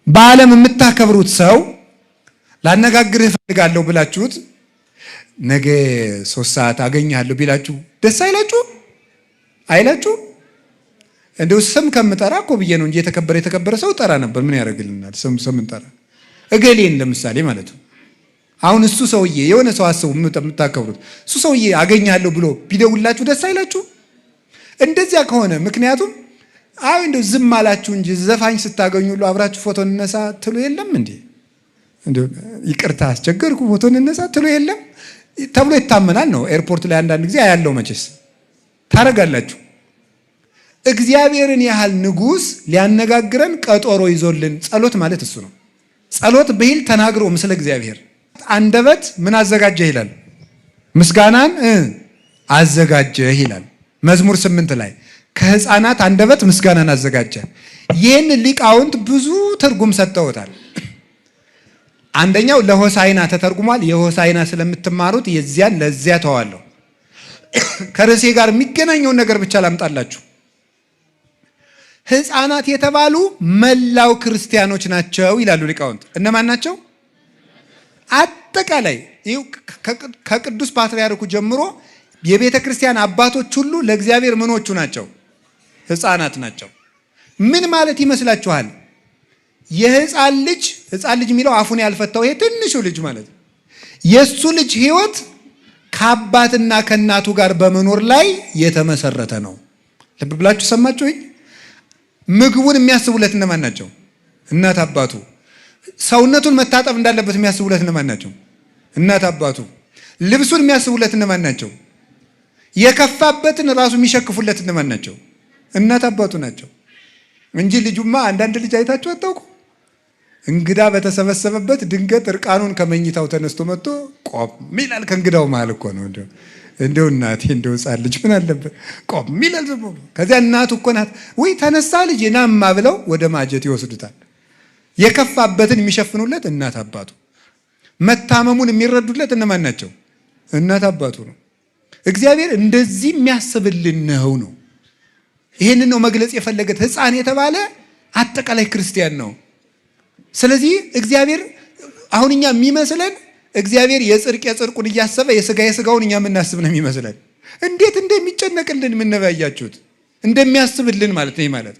በዓለም የምታከብሩት ሰው ላነጋግርህ እፈልጋለሁ ብላችሁት ነገ 3 ሰዓት አገኛለሁ ቢላችሁ ደስ አይላችሁ? አይላችሁ? እንደው ስም ከምጠራ እኮ ብዬ ነው እንጂ የተከበረ ሰው ጠራ ነበር። ምን ያደርግልናል? ስም እንጠራ እገሌን ለምሳሌ ማለት ነው። አሁን እሱ ሰውዬ የሆነ ሰው አስቡ፣ የምታከብሩት እሱ ሰውዬ አገኛለሁ ብሎ ቢደውላችሁ ደስ አይላችሁ? እንደዚያ ከሆነ ምክንያቱም እንደው ዝም አላችሁ እንጂ ዘፋኝ ስታገኙ ሁሉ አብራችሁ ፎቶ እንነሳ ትሉ የለም እንዴ? እንደው ይቅርታ አስቸገርኩ ፎቶ እንነሳ ትሉ የለም ተብሎ ይታመናል ነው። ኤርፖርት ላይ አንዳንድ ጊዜ አያለው። መቼስ ታረጋላችሁ። እግዚአብሔርን ያህል ንጉሥ ሊያነጋግረን ቀጠሮ ይዞልን፣ ጸሎት ማለት እሱ ነው። ጸሎት ብሂል ተናግሮ ምስለ እግዚአብሔር አንደበት ምን አዘጋጀህ ይላል? ምስጋናን አዘጋጀህ ይላል መዝሙር 8 ላይ ከሕፃናት አንደበት ምስጋናን አዘጋጀ። ይህን ሊቃውንት ብዙ ትርጉም ሰጥተውታል። አንደኛው ለሆሳይና ተተርጉሟል። የሆሳይና ስለምትማሩት የዚያን ለዚያ ተዋለሁ። ከርዕሴ ጋር የሚገናኘውን ነገር ብቻ ላምጣላችሁ። ሕፃናት የተባሉ መላው ክርስቲያኖች ናቸው ይላሉ ሊቃውንት። እነማን ናቸው? አጠቃላይ ከቅዱስ ፓትርያርኩ ጀምሮ የቤተ ክርስቲያን አባቶች ሁሉ ለእግዚአብሔር ምኖቹ ናቸው? ሕፃናት ናቸው። ምን ማለት ይመስላችኋል? የሕፃን ልጅ የሚለው አፉን ያልፈታው ይሄ ትንሹ ልጅ ማለት ነው። የሱ ልጅ ሕይወት ከአባትና ከእናቱ ጋር በመኖር ላይ የተመሰረተ ነው። ልብ ብላችሁ ሰማችሁ? ምግቡን የሚያስቡለት እነማን ናቸው? እናት አባቱ። ሰውነቱን መታጠብ እንዳለበት የሚያስቡለት እነማን ናቸው? እናት አባቱ። ልብሱን የሚያስቡለት እነማን ናቸው? የከፋበትን ራሱ የሚሸክፉለት እነማን ናቸው? እናት አባቱ ናቸው እንጂ ልጁማ አንዳንድ ልጅ አይታችሁ አታውቁ? እንግዳ በተሰበሰበበት ድንገት እርቃኑን ከመኝታው ተነስቶ መጥቶ ቆም ይላል። ከእንግዳው መሃል እኮ ነው። እንደው እናቴ እንደው ሕፃን ልጅ ምን አለበት ቆም ይላል። ከዚያ እናቱ እኮ ናት ወይ ተነሳ ልጅ ናማ ብለው ወደ ማጀት ይወስዱታል። የከፋበትን የሚሸፍኑለት እናት አባቱ፣ መታመሙን የሚረዱለት እነማን ናቸው? እናት አባቱ ነው። እግዚአብሔር እንደዚህ የሚያስብልን ነው። ይህንን ነው መግለጽ የፈለገት። ሕፃን የተባለ አጠቃላይ ክርስቲያን ነው። ስለዚህ እግዚአብሔር አሁን እኛ የሚመስለን እግዚአብሔር የጽድቁን እያሰበ የሥጋውን እኛ የምናስብ ነው የሚመስለን። እንዴት እንደሚጨነቅልን የምንበያችሁት እንደሚያስብልን ማለት ነው። ማለት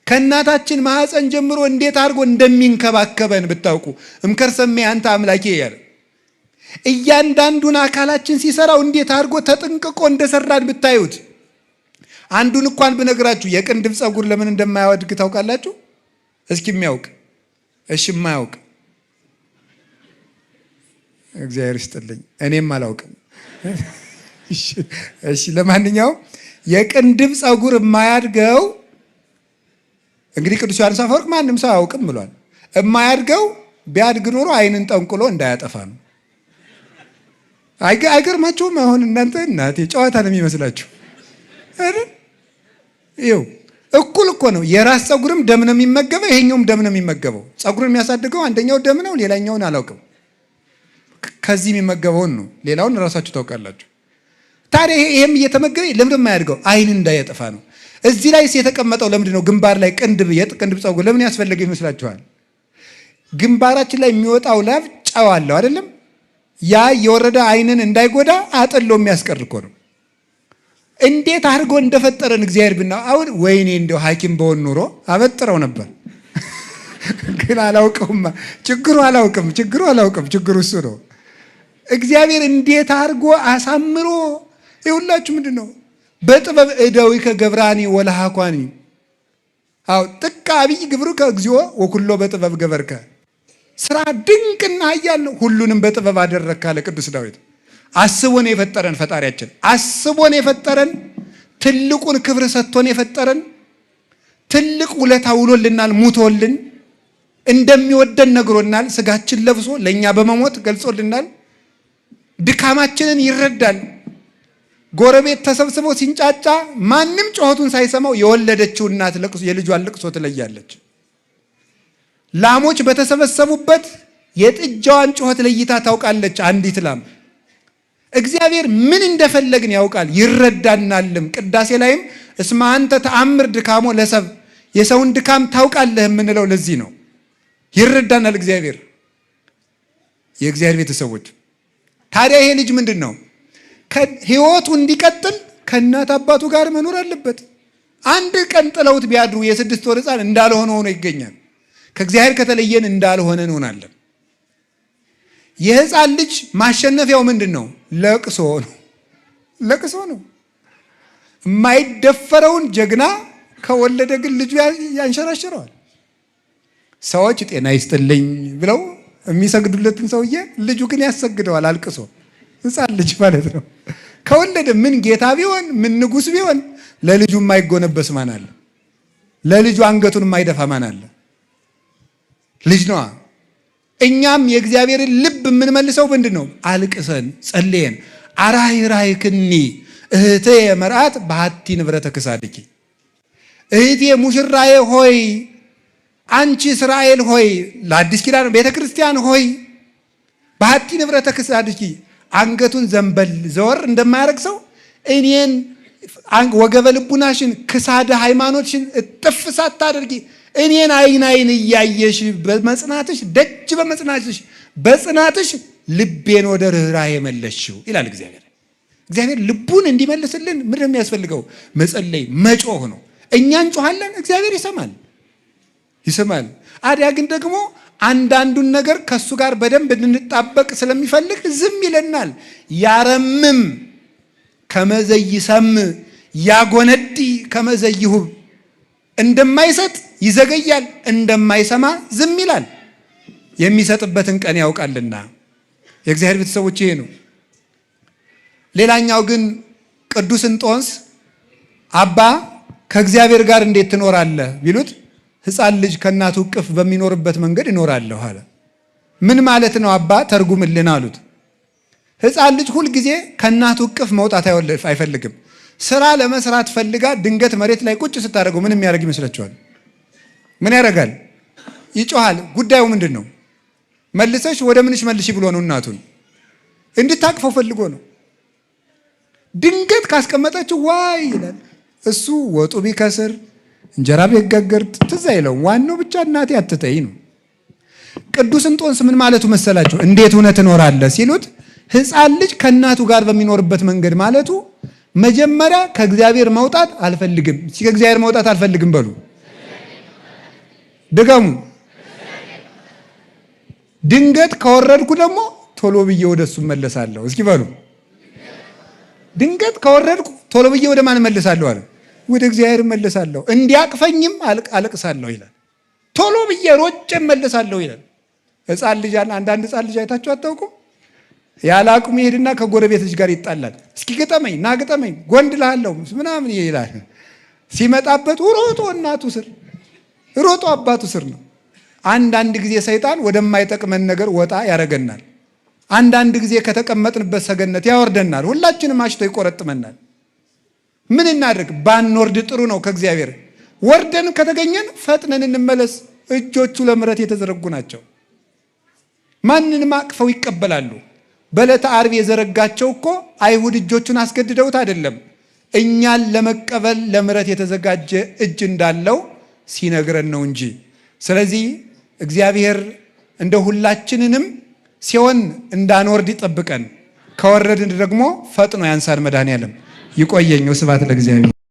ከእናታችን ማኅፀን ጀምሮ እንዴት አድርጎ እንደሚንከባከበን ብታውቁ። እምከርሰሜ አንተ አምላኬ ያለ እያንዳንዱን አካላችን ሲሰራው እንዴት አድርጎ ተጠንቅቆ እንደሰራን ብታዩት። አንዱን እንኳን ብነግራችሁ የቅንድብ ፀጉር ለምን እንደማያወድግ ታውቃላችሁ? እስኪ የሚያውቅ? እሺ የማያውቅ እግዚአብሔር ይስጥልኝ፣ እኔም አላውቅም። እሺ ለማንኛውም የቅንድብ ፀጉር የማያድገው እንግዲህ ቅዱስ ዮሐንስ አፈወርቅ ማንም ሰው አያውቅም ብሏል። የማያድገው ቢያድግ ኖሮ ዓይንን ጠንቁሎ እንዳያጠፋ ነው። አይገርማችሁም? አሁን እናንተ እናቴ ጨዋታ ነው የሚመስላችሁ አይደል? ይኸው እኩል እኮ ነው። የራስ ፀጉርም ደም ነው የሚመገበው፣ ይሄኛውም ደም ነው የሚመገበው። ፀጉርን የሚያሳድገው አንደኛው ደም ነው፣ ሌላኛውን አላውቅም። ከዚህ የሚመገበውን ነው፣ ሌላውን ራሳችሁ ታውቃላችሁ። ታዲያ ይሄም እየተመገበ ለምን የማያድገው? ዓይንን እንዳያጠፋ ነው። እዚህ ላይ የተቀመጠው ለምንድን ነው? ግንባር ላይ የቅንድብ ፀጉር ለምን ያስፈለገ ይመስላችኋል? ግንባራችን ላይ የሚወጣው ላብ ጨው አለው አይደለም? ያ የወረደ ዓይንን እንዳይጎዳ አጥሎ የሚያስቀር እኮ ነው። እንዴት አድርጎ እንደፈጠረን እግዚአብሔር ብና አሁን ወይኔ እንደው ሐኪም በሆን ኑሮ አበጥረው ነበር። ግን አላውቀውማ። ችግሩ አላውቅም። እሱ ነው። እግዚአብሔር እንዴት አድርጎ አሳምሮ ይሁላችሁ። ምንድን ነው በጥበብ እደዊከ ገብራኒ ወለሃኳኒ። አዎ ጥቀ አብይ ግብርከ እግዚኦ ወኩሎ በጥበብ ገበርከ። ስራ ድንቅና ኃያል ነው፣ ሁሉንም በጥበብ አደረግክ አለ ቅዱስ ዳዊት። አስቦን የፈጠረን ፈጣሪያችን አስቦን የፈጠረን ትልቁን ክብር ሰጥቶን የፈጠረን ትልቅ ውለታ ውሎልናል። ሙቶልን እንደሚወደን ነግሮናል። ስጋችን ለብሶ ለኛ በመሞት ገልጾልናል። ድካማችንን ይረዳል። ጎረቤት ተሰብስቦ ሲንጫጫ ማንም ጮኸቱን ሳይሰማው የወለደችው እናት የልጇን ልቅሶ ትለያለች። ላሞች በተሰበሰቡበት የጥጃዋን ጩኸት ለይታ ታውቃለች አንዲት ላም። እግዚአብሔር ምን እንደፈለግን ያውቃል ይረዳናልም። ቅዳሴ ላይም እስመ አንተ ተአምር ድካሞ ለሰብ፣ የሰውን ድካም ታውቃለህ የምንለው ለዚህ ነው። ይረዳናል እግዚአብሔር። የእግዚአብሔር ቤተሰቦች ታዲያ ይሄ ልጅ ምንድነው? ህይወቱ እንዲቀጥል ከእናት አባቱ ጋር መኖር አለበት። አንድ ቀን ጥለውት ቢያድሩ የ6 ወር ሕፃን እንዳልሆነ ሆኖ ይገኛል። ከእግዚአብሔር ከተለየን እንዳልሆነ እንሆናለን። የሕፃን ልጅ ማሸነፊያው ምንድነው? ለቅሶ ነው። ለቅሶ ነው። የማይደፈረውን ጀግና ከወለደ ግን ልጁ ያንሸራሽረዋል። ሰዎች ጤና ይስጥልኝ ብለው የሚሰግዱለትን ሰውዬ ልጁ ግን ያሰግደዋል አልቅሶ። ሕፃን ልጅ ማለት ነው። ከወለደ ምን ጌታ ቢሆን ምን ንጉሥ ቢሆን ለልጁ የማይጎነበስ ማን አለ? ለልጁ አንገቱን የማይደፋ ማን አለ? ልጅ ነዋ። እኛም የእግዚአብሔርን ልብ የምንመልሰው ምንድን ነው? አልቅሰን ጸልየን አራሂራሂክኒ እህቴ መርአት በሐቲ ንብረተ ክሳድኪ፣ እህቴ ሙሽራዬ ሆይ፣ አንቺ እስራኤል ሆይ፣ ለአዲስ ኪዳን ቤተ ክርስቲያን ሆይ፣ በሐቲ ንብረተ ክሳድኪ፣ አንገቱን ዘንበል ዘወር እንደማያደርግ ሰው እኔን ወገበ ልቡናሽን ክሳደ ሃይማኖትሽን እጥፍ ሳታደርጊ እኔን አይን አይን እያየሽ በመጽናትሽ ደጅ በመጽናትሽ በጽናትሽ ልቤን ወደ ርኅራኄ መለስሽው ይላል እግዚአብሔር። እግዚአብሔር ልቡን እንዲመልስልን ምንድን ነው የሚያስፈልገው? መጸለይ መጮህ ነው። እኛ እንጮሃለን፣ እግዚአብሔር ይሰማል ይሰማል። አዲያ ግን ደግሞ አንዳንዱን ነገር ከሱ ጋር በደንብ እንድንጣበቅ ስለሚፈልግ ዝም ይለናል። ያረምም ከመዘይሰም ያጎነዲ ከመዘይሁብ፣ እንደማይሰጥ ይዘገያል፣ እንደማይሰማ ዝም ይላል። የሚሰጥበትን ቀን ያውቃልና። የእግዚአብሔር ቤተሰቦች ይሄ ነው። ሌላኛው ግን ቅዱስ እንጦንስ አባ ከእግዚአብሔር ጋር እንዴት ትኖራለህ ቢሉት ሕፃን ልጅ ከእናቱ እቅፍ በሚኖርበት መንገድ እኖራለሁ አለ። ምን ማለት ነው አባ ተርጉምልን አሉት። ሕፃን ልጅ ሁልጊዜ ከእናቱ እቅፍ መውጣት አይፈልግም። ስራ ለመስራት ፈልጋ ድንገት መሬት ላይ ቁጭ ስታደርገው ምን የሚያደርግ ይመስላችኋል? ምን ያደርጋል? ይጮሃል። ጉዳዩ ምንድን ነው? መልሰሽ ወደ ምንሽ መልሽ ብሎ ነው እናቱን እንድታቅፈው ፈልጎ ነው። ድንገት ካስቀመጠችው ዋይ ይላል። እሱ ወጡ ቢከስር እንጀራ ቢጋገር ትዝ አይለውም። ዋናው ብቻ እናቴ አትተይ ነው። ቅዱስ እንጦንስ ምን ማለቱ መሰላችሁ? እንዴት ሆነ ትኖራለህ ሲሉት ሕፃን ልጅ ከእናቱ ጋር በሚኖርበት መንገድ ማለቱ መጀመሪያ ከእግዚአብሔር መውጣት አልፈልግም። ከእግዚአብሔር መውጣት አልፈልግም በሉ፣ ድገሙ። ድንገት ከወረድኩ ደግሞ ቶሎ ብዬ ወደሱ መለሳለሁ። እስኪ በሉ፣ ድንገት ከወረድኩ ቶሎ ብዬ ወደ ማን መለሳለሁ አለ? ወደ እግዚአብሔር መለሳለሁ። እንዲያቅፈኝም አለቅሳለሁ ይላል። ቶሎ ብዬ ሮጬ መለሳለሁ ይላል። ሕፃን ልጅ አለ። አንዳንድ ሕፃን ልጅ አይታችሁ አታውቁም? ያለ አቅሙ ይሄድና ከጎረቤት ልጅ ጋር ይጣላል። እስኪ ግጠመኝ፣ ና ግጠመኝ፣ ጎንድልሃለሁ ምናምን ይላል። ሲመጣበት ሮጦ እናቱ ስር ሮጦ አባቱ ስር ነው። አንዳንድ ጊዜ ሰይጣን ወደማይጠቅመን ነገር ወጣ ያረገናል። አንዳንድ ጊዜ ከተቀመጥንበት ሰገነት ያወርደናል። ሁላችንም አሽቶ ይቆረጥመናል። ምን እናድርግ? ባንወርድ ጥሩ ነው። ከእግዚአብሔር ወርደን ከተገኘን ፈጥነን እንመለስ። እጆቹ ለምሕረት የተዘረጉ ናቸው። ማንንም አቅፈው ይቀበላሉ። በዕለተ ዓርብ የዘረጋቸው እኮ አይሁድ እጆቹን አስገድደውት አይደለም፣ እኛን ለመቀበል ለምሕረት የተዘጋጀ እጅ እንዳለው ሲነግረን ነው እንጂ። ስለዚህ እግዚአብሔር እንደ ሁላችንንም ሲሆን እንዳንወርድ ይጠብቀን፣ ከወረድን ደግሞ ፈጥኖ ያንሳን። መድኃኔዓለም ይቆየኝ። ስብሐት ለእግዚአብሔር።